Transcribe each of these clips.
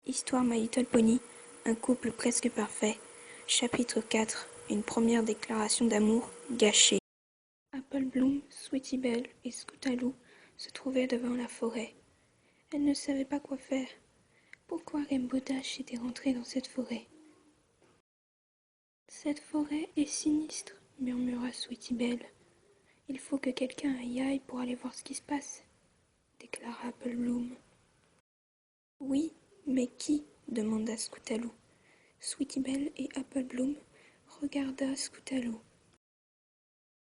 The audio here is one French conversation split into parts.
Histoire My Little Pony, un couple presque parfait. Chapitre 4, une première déclaration d'amour gâchée. Apple Bloom, Sweetie Belle et Scootaloo se trouvaient devant la forêt. Elles ne savaient pas quoi faire. Pourquoi Rainbow Dash était rentrée dans cette forêt? Cette forêt est sinistre, murmura Sweetie Belle. Il faut que quelqu'un y aille pour aller voir ce qui se passe, déclara Apple Bloom. Oui, mais qui? Demanda Scootaloo. Sweetie Belle et Apple Bloom regarda Scootaloo.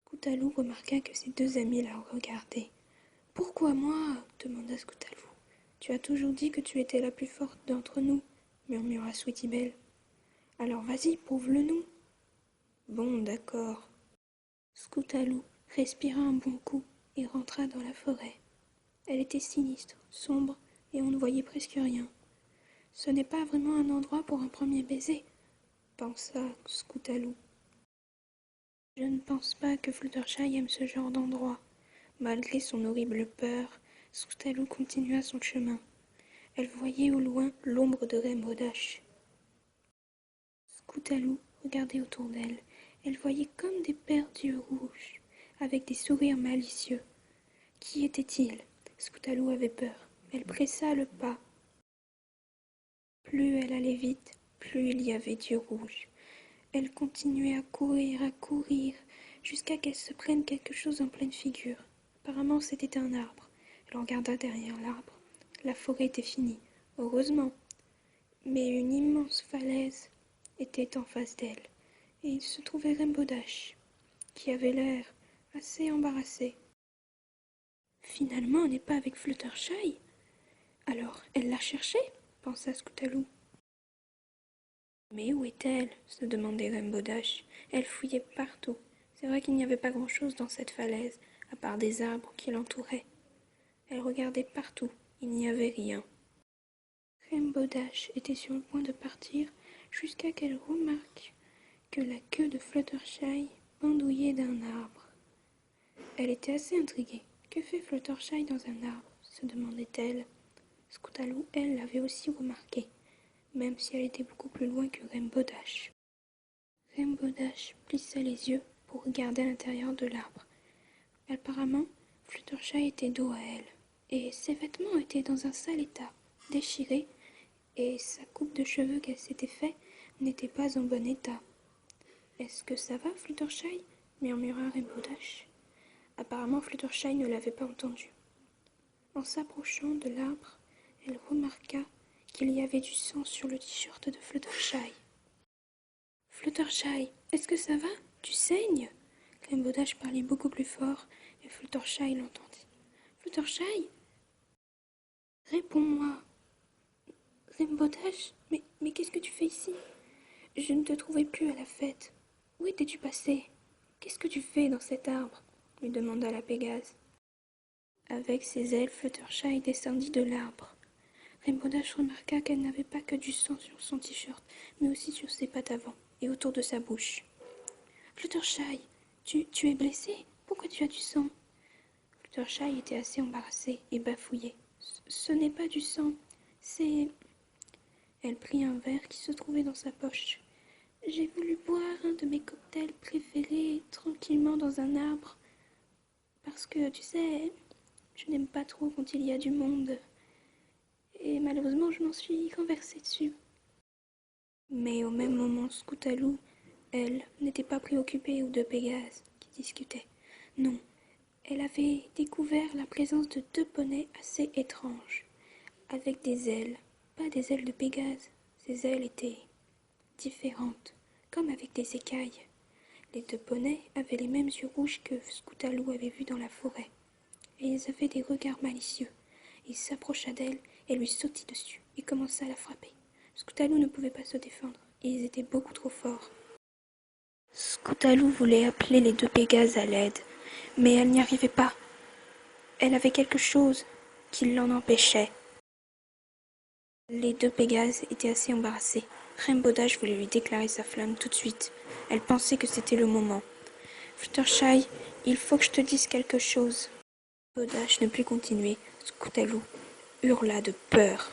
Scootaloo remarqua que ses deux amis la regardaient. « Pourquoi moi ?» demanda Scootaloo. « Tu as toujours dit que tu étais la plus forte d'entre nous, » murmura Sweetie Belle. « Alors vas-y, prouve-le-nous. » Bon, d'accord. Scootaloo respira un bon coup et rentra dans la forêt. Elle était sinistre, sombre, et on ne voyait presque rien. « Ce n'est pas vraiment un endroit pour un premier baiser, » pensa Scootaloo. Je ne pense pas que Fluttershy aime ce genre d'endroit. Malgré son horrible peur, Scootaloo continua son chemin. Elle voyait au loin l'ombre de Rainbow Dash. Scootaloo regardait autour d'elle. Elle voyait comme des paires d'yeux rouges, avec des sourires malicieux. Qui était-il? Scootaloo avait peur. Elle pressa le pas. Plus elle allait vite, plus il y avait d'yeux rouges. Elle continuait à courir, jusqu'à qu'elle se prenne quelque chose en pleine figure. Apparemment, c'était un arbre. Elle regarda derrière l'arbre. La forêt était finie, heureusement. Mais une immense falaise était en face d'elle, et il se trouvait Rainbow Dash, qui avait l'air assez embarrassée. Finalement, on n'est pas avec Fluttershy. Alors, elle l'a cherché, pensa Scootaloo. Mais où est-elle? Se demandait Rainbow Dash. Elle fouillait partout. C'est vrai qu'il n'y avait pas grand-chose dans cette falaise, à part des arbres qui l'entouraient. Elle regardait partout. Il n'y avait rien. Rainbow Dash était sur le point de partir jusqu'à qu'elle remarque que la queue de Fluttershy pendouillait d'un arbre. Elle était assez intriguée. Que fait Fluttershy dans un arbre? Se demandait-elle. Scootaloo, elle, l'avait aussi remarqué, même si elle était beaucoup plus loin que Rainbow Dash. Rainbow Dash plissa les yeux pour regarder à l'intérieur de l'arbre. Apparemment, Fluttershy était dos à elle, et ses vêtements étaient dans un sale état, déchirés, et sa coupe de cheveux qu'elle s'était fait n'était pas en bon état. « Est-ce que ça va, Fluttershy ?» murmura Rainbow Dash. Apparemment, Fluttershy ne l'avait pas entendu. En s'approchant de l'arbre, elle remarqua qu'il y avait du sang sur le t-shirt de Fluttershy. « Fluttershy, est-ce que ça va? Tu saignes ?» Rainbow Dash parlait beaucoup plus fort et Fluttershy l'entendit. « Fluttershy? Réponds-moi. Rainbow Dash, mais qu'est-ce que tu fais ici? Je ne te trouvais plus à la fête. Où étais-tu passé? Qu'est-ce que tu fais dans cet arbre? » lui demanda la Pégase. Avec ses ailes, Fluttershy descendit de l'arbre. Rainbow Dash remarqua qu'elle n'avait pas que du sang sur son t-shirt, mais aussi sur ses pattes avant et autour de sa bouche. « Fluttershy, tu es blessé? Pourquoi tu as du sang ?» Fluttershy était assez embarrassée et bafouillait. « Ce n'est pas du sang, c'est... » Elle prit un verre qui se trouvait dans sa poche. « J'ai voulu boire un de mes cocktails préférés tranquillement dans un arbre. Parce que, tu sais, je n'aime pas trop quand il y a du monde. Et malheureusement, je m'en suis renversée dessus. » Mais au même moment, Scootaloo, elle, n'était pas préoccupée aux deux Pégases qui discutaient. Non, elle avait découvert la présence de deux poneys assez étranges, avec des ailes, pas des ailes de Pégase. Ces ailes étaient différentes, comme avec des écailles. Les deux poneys avaient les mêmes yeux rouges que Scootaloo avait vus dans la forêt, et ils avaient des regards malicieux. Il s'approcha d'elle et lui sautit dessus et commença à la frapper. Scootaloo ne pouvait pas se défendre, et ils étaient beaucoup trop forts. Scootaloo voulait appeler les deux Pégases à l'aide, mais elle n'y arrivait pas. Elle avait quelque chose qui l'en empêchait. Les deux Pégases étaient assez embarrassés. Rainbow Dash voulait lui déclarer sa flamme tout de suite. Elle pensait que c'était le moment. « Fluttershy, il faut que je te dise quelque chose. » Rainbow Dash ne put continuer. Scootaloo hurla de peur.